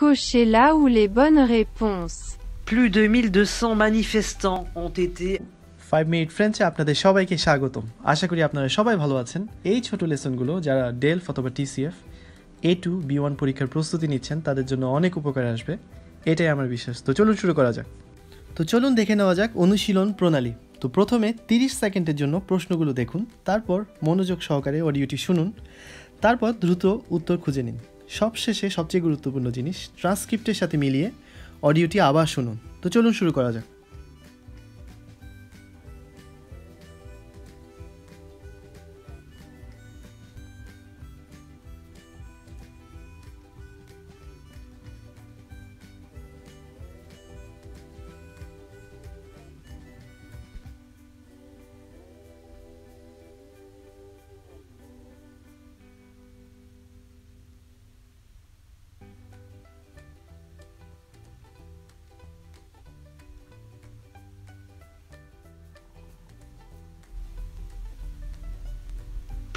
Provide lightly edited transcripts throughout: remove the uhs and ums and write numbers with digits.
Cochez là où les bonnes réponses. Plus de 1200 manifestants ont été 5 মিনিট ফ্রেঞ্চে আপনাদের সবাইকে স্বাগতম। আশা করি আপনারা সবাই ভালো আছেন। এই ছোট লেসনগুলো যারা ডেল অথবা টিসিএফ A2 B1 পরীক্ষার প্রস্তুতি নিচ্ছেন তাদের জন্য অনেক উপকার আসবে, এটাই আমার বিশ্বাস। তো চলুন শুরু করা যাক। তো চলুন দেখে নেওয়া যাক অনুশীলন প্রণালী। তো প্রথমে 30 সেকেন্ডের জন্য প্রশ্নগুলো দেখুন, তারপর মনোযোগ সহকারে অডিওটি শুনুন, তারপর দ্রুত উত্তর খুঁজে নিন। সবশেষে সবচেয়ে গুরুত্বপূর্ণ জিনিস, ট্রান্সক্রিপ্টের সাথে মিলিয়ে অডিওটি আবার শুনুন। তো চলুন শুরু করা যাক।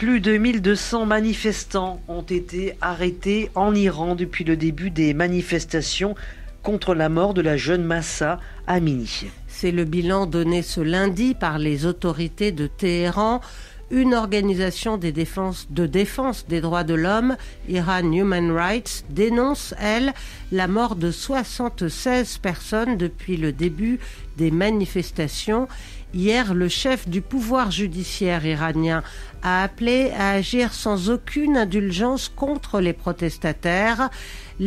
Plus de 1200 manifestants ont été arrêtés en Iran depuis le début des manifestations contre la mort de la jeune Mahsa Amini. C'est le bilan donné ce lundi par les autorités de Téhéran. Une organisation de défense des droits de l'homme, Iran Human Rights, dénonce, elle, la mort de 76 personnes depuis le début des manifestations. Hier, le chef du pouvoir judiciaire iranien a appelé à agir sans aucune indulgence contre les protestataires.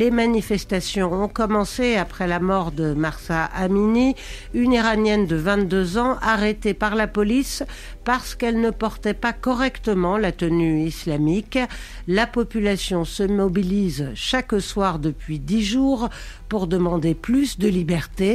Les manifestations ont commencé après la mort de Mahsa Amini, une Iranienne de 22 ans arrêtée par la police parce qu'elle ne portait pas correctement la tenue islamique. La population se mobilise chaque soir depuis 10 jours pour demander plus de liberté,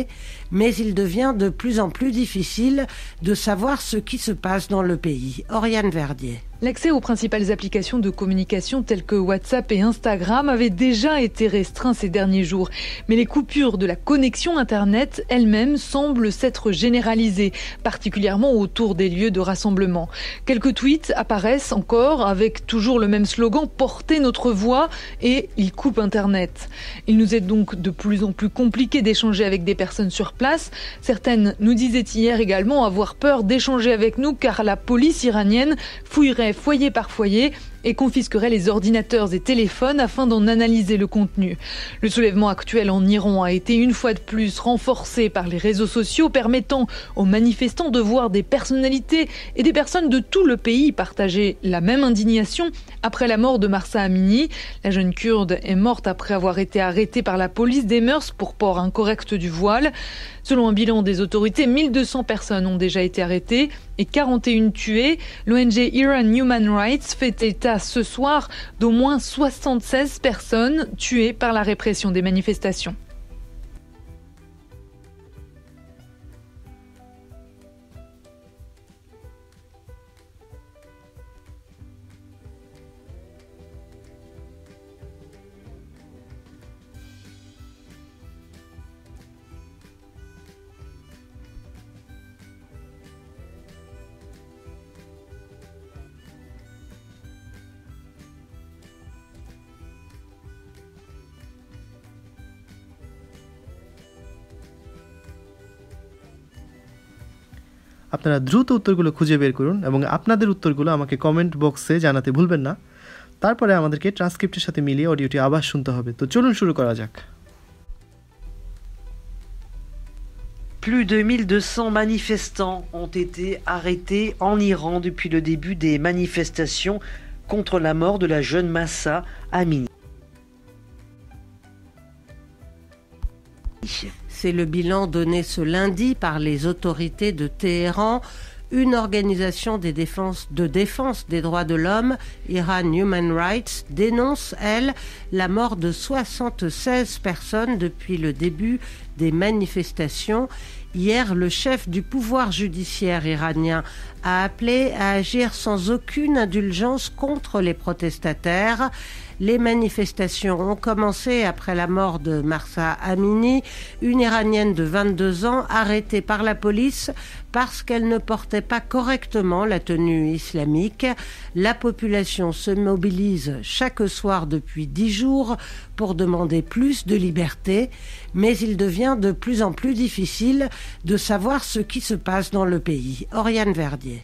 mais il devient de plus en plus difficile de savoir ce qui se passe dans le pays. Oriane Verdier. L'accès aux principales applications de communication telles que WhatsApp et Instagram avait déjà été restreint ces derniers jours. Mais les coupures de la connexion Internet elles-mêmes semblent s'être généralisées, particulièrement autour des lieux de rassemblement. Quelques tweets apparaissent encore avec toujours le même slogan « Portez notre voix » et « Il coupe Internet ». Il nous est donc de plus en plus compliqué d'échanger avec des personnes sur place. Certaines nous disaient hier également avoir peur d'échanger avec nous car la police iranienne fouillerait foyer par foyer et confisquerait les ordinateurs et téléphones afin d'en analyser le contenu. Le soulèvement actuel en Iran a été une fois de plus renforcé par les réseaux sociaux, permettant aux manifestants de voir des personnalités et des personnes de tout le pays partager la même indignation après la mort de Mahsa Amini. La jeune kurde est morte après avoir été arrêtée par la police des mœurs pour port incorrect du voile. Selon un bilan des autorités, 1200 personnes ont déjà été arrêtées et 41 tuées. L'ONG Iran Human Rights fait état ce soir d'au moins 76 personnes tuées par la répression des manifestations. আপনারা দ্রুত উত্তরগুলো খুঁজে বের করুন এবং আপনাদের উত্তরগুলো আমাকে কমেন্ট বক্সে জানাতে ভুলবেন না। তারপরে আমাদেরকে ট্রান্সক্রিপ্টের সাথে মিলিয়ে অডিওটি আবার শুনতে হবে। তো চলুন শুরু করা যাক। Plus de 1200 manifestants ont été arrêtés en Iran depuis le début des manifestations contre la mort de la jeune Mahsa Amini. C'est le bilan donné ce lundi par les autorités de Téhéran. Une organisation de défense des droits de l'homme, Iran Human Rights, dénonce, elle, la mort de 76 personnes depuis le début des manifestations. Hier, le chef du pouvoir judiciaire iranien a appelé à agir sans aucune indulgence contre les protestataires. Les manifestations ont commencé après la mort de Mahsa Amini, une Iranienne de 22 ans arrêtée par la police parce qu'elle ne portait pas correctement la tenue islamique. La population se mobilise chaque soir depuis 10 jours pour demander plus de liberté, mais il devient de plus en plus difficile de savoir ce qui se passe dans le pays. Oriane Verdier.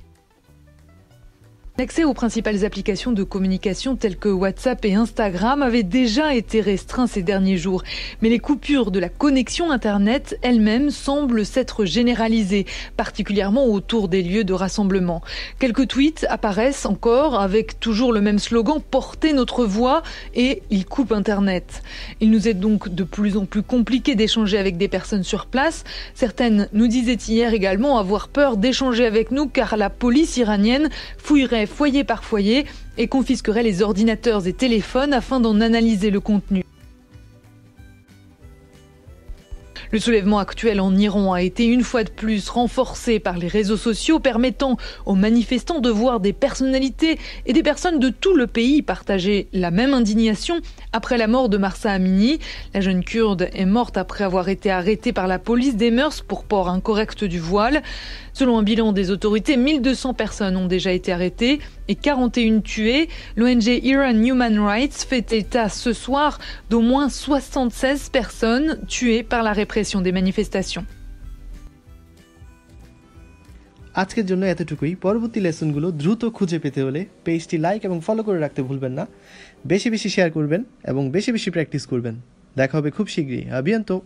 L'accès aux principales applications de communication telles que WhatsApp et Instagram avait déjà été restreint ces derniers jours. Mais les coupures de la connexion Internet elles-mêmes semblent s'être généralisées, particulièrement autour des lieux de rassemblement. Quelques tweets apparaissent encore avec toujours le même slogan « Portez notre voix » et « Ils coupent Internet ». Il nous est donc de plus en plus compliqué d'échanger avec des personnes sur place. Certaines nous disaient hier également avoir peur d'échanger avec nous car la police iranienne fouillerait foyer par foyer et confisquerait les ordinateurs et téléphones afin d'en analyser le contenu. Le soulèvement actuel en Iran a été une fois de plus renforcé par les réseaux sociaux, permettant aux manifestants de voir des personnalités et des personnes de tout le pays partager la même indignation après la mort de Mahsa Amini. La jeune Kurde est morte après avoir été arrêtée par la police des mœurs pour port incorrect du voile. Selon un bilan des autorités, 1200 personnes ont déjà été arrêtées et 41 tuées. L'ONG Iran Human Rights fait état ce soir d'au moins 76 personnes tuées par la répression des manifestations. আজকের জন্য এতটুকুই। পরবর্তী লেসনগুলো দ্রুত খুঁজে পেতে হলে পেজটি লাইক এবং ফলো করে রাখতে ভুলবেন না। বেশি বেশি শেয়ার করবেন এবং বেশি বেশি প্র্যাকটিস করবেন। দেখা হবে খুব শীঘ্রই। আ বিয়ান্তো।